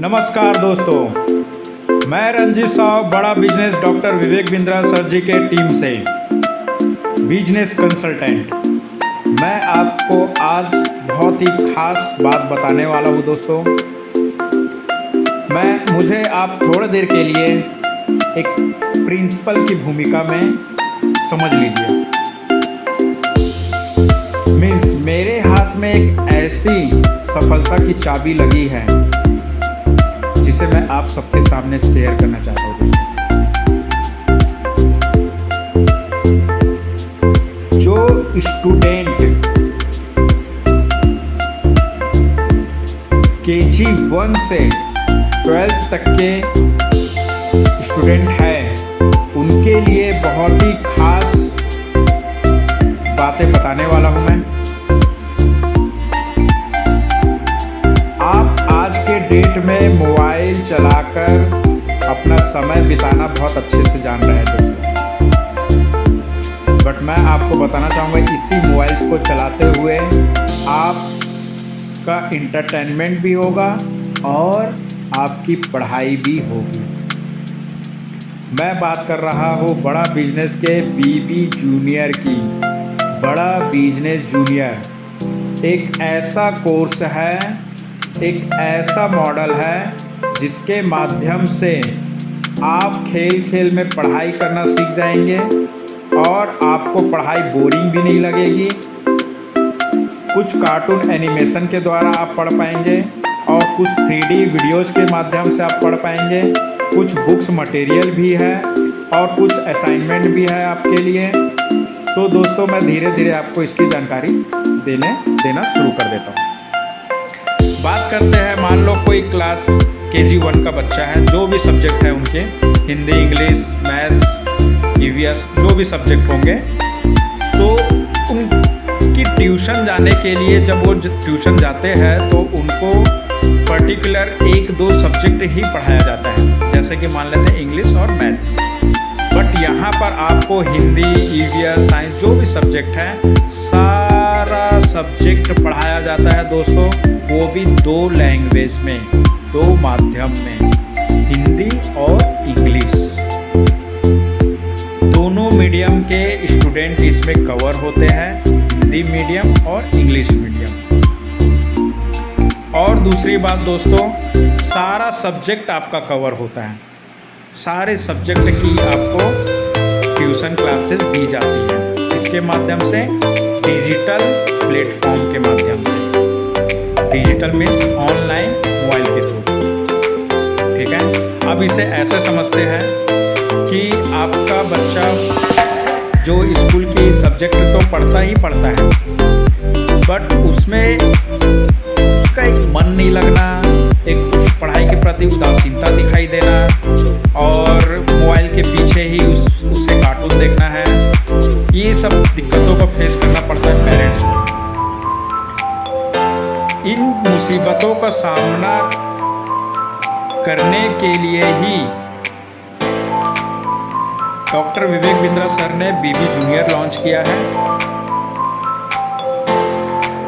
नमस्कार दोस्तों, मैं रंजीत साहब बड़ा business doctor Vivek Bindra sir जी के टीम से बिजनेस कंसल्टेंट। मैं आपको आज बहुत ही खास बात बताने वाला हूँ दोस्तों। मुझे आप थोड़ी देर के लिए एक प्रिंसिपल की भूमिका में समझ लीजिए। मेरे हाथ में एक ऐसी सफलता की चाबी लगी है जिसे मैं आप सबके सामने शेयर करना चाहता हूँ दोस्तों। जो स्टूडेंट KG 1 से 12th तक के स्टूडेंट हैं, उनके लिए बहुत ही खास बातें बताने वाला हूँ मैं। आप आज के डेट में मोबाइल चलाकर अपना समय बिताना बहुत अच्छे से जान रहे हैं दोस्तों, बट मैं आपको बताना चाहूँगा इसी मोबाइल को चलाते हुए आपका इंटरटेनमेंट भी होगा और आपकी पढ़ाई भी होगी। मैं बात कर रहा हूँ बड़ा बिजनेस के BB जूनियर की। बड़ा बिजनेस जूनियर एक ऐसा कोर्स है, एक ऐसा मॉडल है जिसके माध्यम से आप खेल खेल में पढ़ाई करना सीख जाएंगे और आपको पढ़ाई बोरिंग भी नहीं लगेगी। कुछ कार्टून एनिमेशन के द्वारा आप पढ़ पाएंगे और कुछ 3D वीडियोज़ के माध्यम से आप पढ़ पाएंगे। कुछ बुक्स मटेरियल भी है और कुछ असाइनमेंट भी है आपके लिए। तो दोस्तों, मैं धीरे धीरे आपको इसकी जानकारी देना शुरू कर देता हूँ। बात करते हैं, मान लो कोई क्लास KG 1 का बच्चा है, जो भी सब्जेक्ट है उनके, हिंदी, इंग्लिश, मैथ्स, EVS, जो भी सब्जेक्ट होंगे, तो उनकी ट्यूशन जाने के लिए जब वो ट्यूशन जाते हैं तो उनको पर्टिकुलर 1-2 सब्जेक्ट ही पढ़ाया जाता है, जैसे कि मान लेते हैं इंग्लिश और मैथ्स। बट यहाँ पर आपको हिंदी, EVS, साइंस, जो भी सब्जेक्ट है, सारा सब्जेक्ट पढ़ाया जाता है दोस्तों, वो भी 2 लैंग्वेज में, 2 माध्यम में, हिंदी और इंग्लिश। दोनों मीडियम के स्टूडेंट इसमें कवर होते हैं, हिंदी मीडियम और इंग्लिश मीडियम। और दूसरी बात दोस्तों, सारा सब्जेक्ट आपका कवर होता है। सारे सब्जेक्ट की आपको ट्यूशन क्लासेस दी जाती है, इसके माध्यम से डिजिटल प्लेटफॉर्म के माध्यम से। डिजिटल मीन्स ऑनलाइन, मोबाइल के थ्रू, ठीक है। अब इसे ऐसे समझते हैं कि आपका बच्चा जो स्कूल की सब्जेक्ट तो पढ़ता ही पढ़ता है, बट उसमें उसका एक मन नहीं लगना, एक पढ़ाई के प्रति उदासीनता दिखाई देना और मोबाइल के पीछे ही उसे कार्टून देखना है, ये सब दिक्कतों का फेस करना पड़ता है पेरेंट्स को। इन मुसीबतों का सामना करने के लिए ही डॉक्टर विवेक बिंद्रा सर ने BB जूनियर लॉन्च किया है।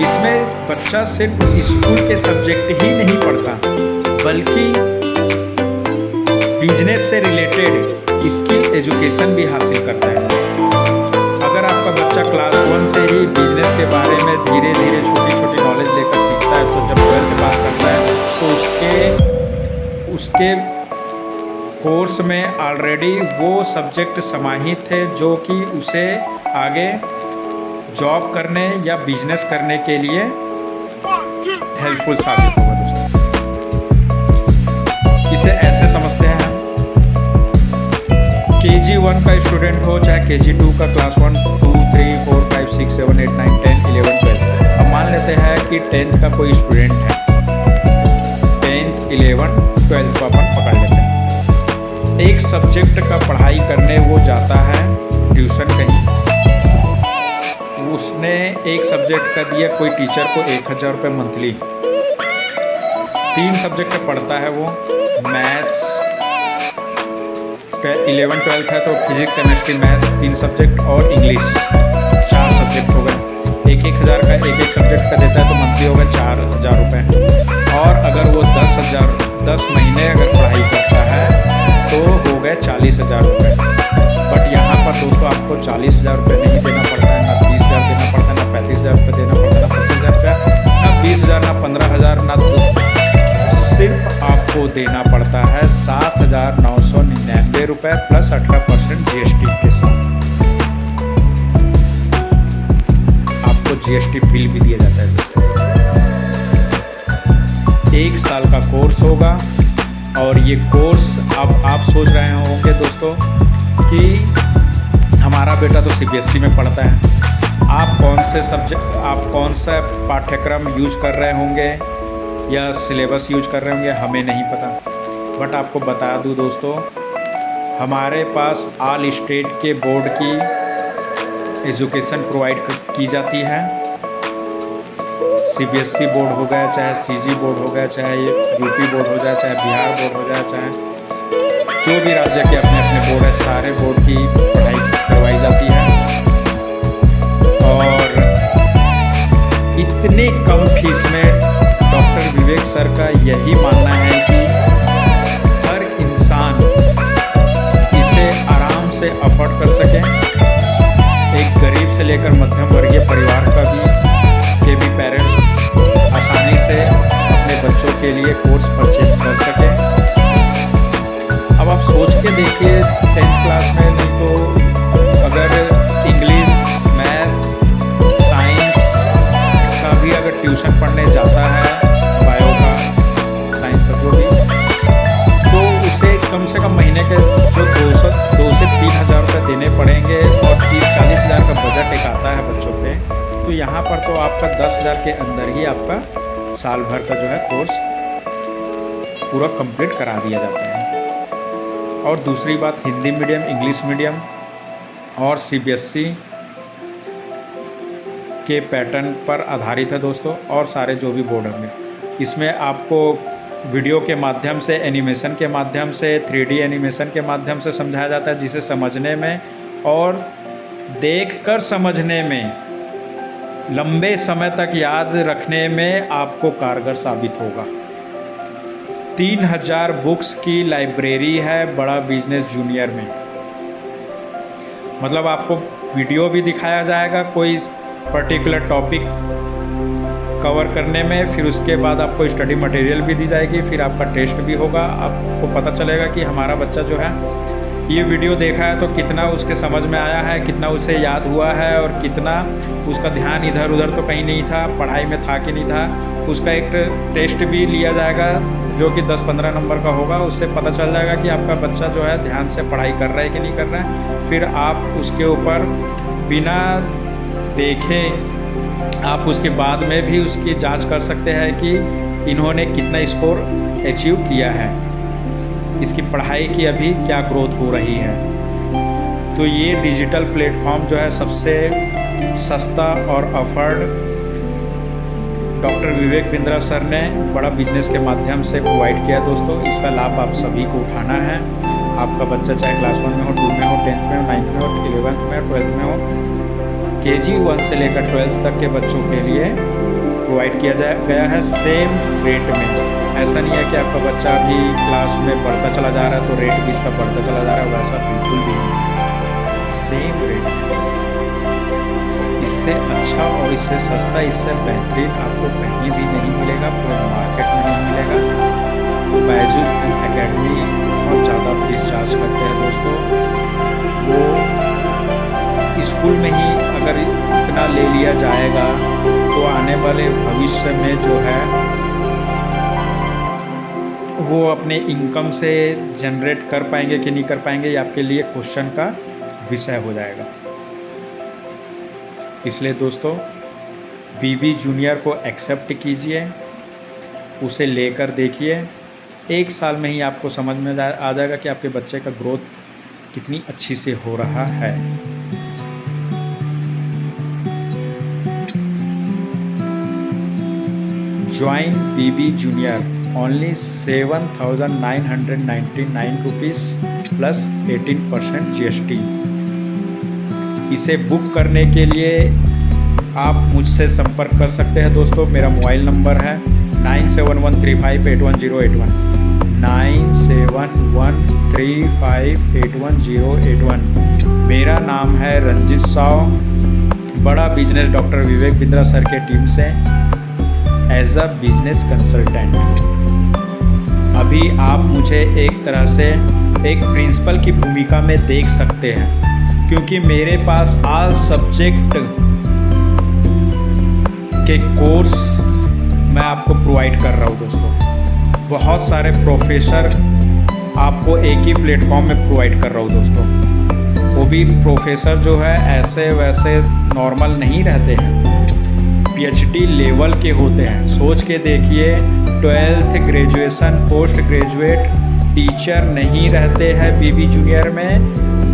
इसमें बच्चा सिर्फ स्कूल के सब्जेक्ट ही नहीं पढ़ता, बल्कि बिजनेस से रिलेटेड स्किल एजुकेशन भी हासिल करता है। अगर आपका बच्चा क्लास 1 से ही बिजनेस के बारे में धीरे धीरे छोटी छोटी नॉलेज लेकर सीखता है, तो जब 12th पास करता है तो उसके कोर्स में ऑलरेडी वो सब्जेक्ट समाहित थे जो कि उसे आगे जॉब करने या बिजनेस करने के लिए हेल्पफुल साबित होगा दोस्तों। इसे ऐसे समझते हैं हम, KG 1 का स्टूडेंट हो चाहे KG 2 का, क्लास 1, 2, 3, 4, 5, 6, 7, 8, 9, 10, 11, 12। अब मान लेते हैं कि 10th का कोई स्टूडेंट है, 10th, 11, 12 को अपन पकड़ लेते हैं। एक सब्जेक्ट का पढ़ाई करने वो जाता है ट्यूशन कहीं, उसने एक सब्जेक्ट का दिया कोई टीचर को 1000 रुपये मंथली, 3 सब्जेक्ट पढ़ता है वो, मैथ्स, 11, 12 है तो फिजिक्स, केमिस्ट्री, मैथ्स 3 सब्जेक्ट और इंग्लिश 4 सब्जेक्ट हो गए। एक हज़ार का एक सब्जेक्ट का देता है तो मंथली होगा 4,000 रुपये। और अगर वो 10 महीने अगर पढ़ाई करता है तो हो गए 40,000 रुपये। बट यहाँ पर दोस्तों आपको 40,000 रुपये नहीं देना पड़ता है, ना 30,000 देना पड़ता है, ना 35,000 रुपये देना पड़ता है, ना 25,000 रुपये, ना 20,000, ना 15,000, ना सिर्फ आपको देना पड़ता है 7,999 रुपये प्लस 18% GST के साथ। आपको GST बिल भी दिया जाता है दोस्तों। 1 साल का कोर्स होगा और ये कोर्स अब आप सोच रहे होंगे दोस्तों कि हमारा बेटा तो CBSE में पढ़ता है, आप कौन सा पाठ्यक्रम यूज कर रहे होंगे या सिलेबस यूज कर रहे होंगे, हमें नहीं पता। बट आपको बता दूं दोस्तों, हमारे पास ऑल स्टेट के बोर्ड की एजुकेशन प्रोवाइड की जाती है। CBSE बोर्ड हो गया, चाहे CG बोर्ड हो गया, चाहे UP बोर्ड हो जाए, चाहे बिहार बोर्ड हो जाए, चाहे जो भी राज्य के अपने अपने बोर्ड है, सारे बोर्ड की पढ़ाई करवाई जाती है। और इतने कम फीस में डॉक्टर विवेक सर का यही मानना है कि हर इंसान इसे आराम से अफोर्ड कर सके। एक गरीब से लेकर मध्यम वर्गीय परिवार के भी पेरेंट्स आसानी से अपने बच्चों के लिए कोर्स परचेज कर सके। अब आप सोच के देखिए 10th क्लास में नहीं तो अगर इंग्लिश, मैथ्स, साइंस का भी अगर ट्यूशन पढ़ने जाता है, बायो का, साइंस का जो भी, तो उसे कम से कम महीने के जो 2 से 3,000 रुपये देने पड़ेंगे और 30-40 हज़ार का बजट एक आता है बच्चों पे। तो यहाँ पर तो आपका 10,000 के अंदर ही आपका साल भर का जो है कोर्स पूरा कंप्लीट करा दिया जाता है। और दूसरी बात, हिंदी मीडियम, इंग्लिश मीडियम और CBSE के पैटर्न पर आधारित है दोस्तों। और सारे जो भी बोर्ड होंगे इसमें आपको वीडियो के माध्यम से, एनिमेशन के माध्यम से, 3D एनिमेशन के माध्यम से समझाया जाता है, जिसे समझने में और देखकर समझने में, लंबे समय तक याद रखने में आपको कारगर साबित होगा। 3,000 बुक्स की लाइब्रेरी है बड़ा बिजनेस जूनियर में। मतलब आपको वीडियो भी दिखाया जाएगा कोई पर्टिकुलर टॉपिक कवर करने में, फिर उसके बाद आपको स्टडी मटेरियल भी दी जाएगी, फिर आपका टेस्ट भी होगा। आपको पता चलेगा कि हमारा बच्चा जो है ये वीडियो देखा है तो कितना उसके समझ में आया है, कितना उसे याद हुआ है और कितना उसका ध्यान इधर उधर तो कहीं नहीं था, पढ़ाई में था कि नहीं था। उसका एक टेस्ट भी लिया जाएगा जो कि 10-15 नंबर का होगा। उससे पता चल जाएगा कि आपका बच्चा जो है ध्यान से पढ़ाई कर रहा है कि नहीं कर रहा है। फिर आप उसके ऊपर बिना देखे आप उसके बाद में भी उसकी जांच कर सकते हैं कि इन्होंने कितना स्कोर अचीव किया है, इसकी पढ़ाई की अभी क्या ग्रोथ हो रही है। तो ये डिजिटल प्लेटफॉर्म जो है सबसे सस्ता और afford doctor Vivek Bindra sir ने बड़ा बिजनेस के माध्यम से प्रोवाइड किया दोस्तों। इसका लाभ आप सभी को उठाना है। आपका बच्चा चाहे क्लास 1 में हो, 2 में हो, 10th में हो, 9th में हो, 11th में हो, 12th में हो, KG 1 से लेकर 12th तक के बच्चों के लिए प्रोवाइड किया गया है सेम रेट में। ऐसा नहीं है कि आपका बच्चा भी क्लास में बढ़ता चला जा रहा है तो रेट भी इसका बढ़ता चला जा रहा है, वैसा बिल्कुल भी नहीं। सेम रेट, इससे अच्छा और इससे सस्ता, इससे बेहतरीन आपको कहीं भी नहीं मिलेगा, पूरे मार्केट में नहीं मिलेगा। बायजूस एकेडमी बहुत ज़्यादा फीस चार्ज करते हैं दोस्तों। वो स्कूल में ही अगर इतना ले लिया जाएगा तो आने वाले भविष्य में जो है वो अपने इनकम से जनरेट कर पाएंगे कि नहीं कर पाएंगे, ये आपके लिए क्वेश्चन का विषय हो जाएगा। इसलिए दोस्तों बीबी जूनियर को एक्सेप्ट कीजिए, उसे लेकर देखिए। 1 साल में ही आपको समझ में आ जाएगा कि आपके बच्चे का ग्रोथ कितनी अच्छी से हो रहा है। Join BB junior only 7,999 rupees plus 18% GST। इसे बुक करने के लिए आप मुझसे संपर्क कर सकते हैं दोस्तों। मेरा मोबाइल नंबर है 9713581081, 9713581081। मेरा नाम है रंजित साव, बड़ा business doctor Vivek Bindra sir के टीम से एज अ बिजनेस कंसल्टेंट। अभी आप मुझे एक तरह से एक प्रिंसिपल की भूमिका में देख सकते हैं, क्योंकि मेरे पास ऑल सब्जेक्ट के कोर्स मैं आपको प्रोवाइड कर रहा हूँ दोस्तों। बहुत सारे प्रोफेसर आपको एक ही प्लेटफॉर्म में प्रोवाइड कर रहा हूँ दोस्तों। वो भी प्रोफेसर जो है ऐसे वैसे नॉर्मल नहीं रहते हैं, PhD लेवल के होते हैं। सोच के देखिए, 12th graduation post graduate teacher नहीं रहते हैं बीबी जूनियर में।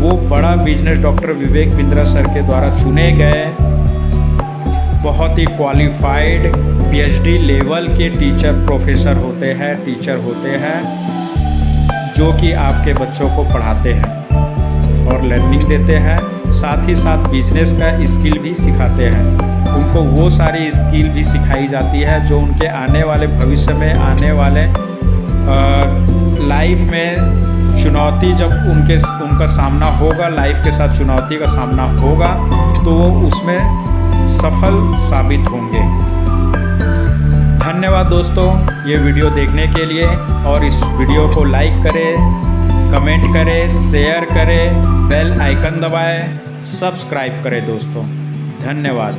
वो बड़ा business doctor Vivek Bindra sir के द्वारा चुने गए बहुत ही क्वालिफाइड PhD लेवल के टीचर प्रोफेसर होते हैं, टीचर होते हैं, जो कि आपके बच्चों को पढ़ाते हैं और लर्निंग देते हैं। साथ ही साथ बिजनेस का स्किल भी सिखाते हैं। उनको वो सारी स्किल भी सिखाई जाती है जो उनके आने वाले भविष्य में, आने वाले लाइफ में चुनौती जब उनका सामना होगा, लाइफ के साथ चुनौती का सामना होगा, तो वो उसमें सफल साबित होंगे। धन्यवाद दोस्तों ये वीडियो देखने के लिए, और इस वीडियो को लाइक करें, कमेंट करें, शेयर करें, बेल आइकन दबाएं, सब्सक्राइब करें दोस्तों। धन्यवाद।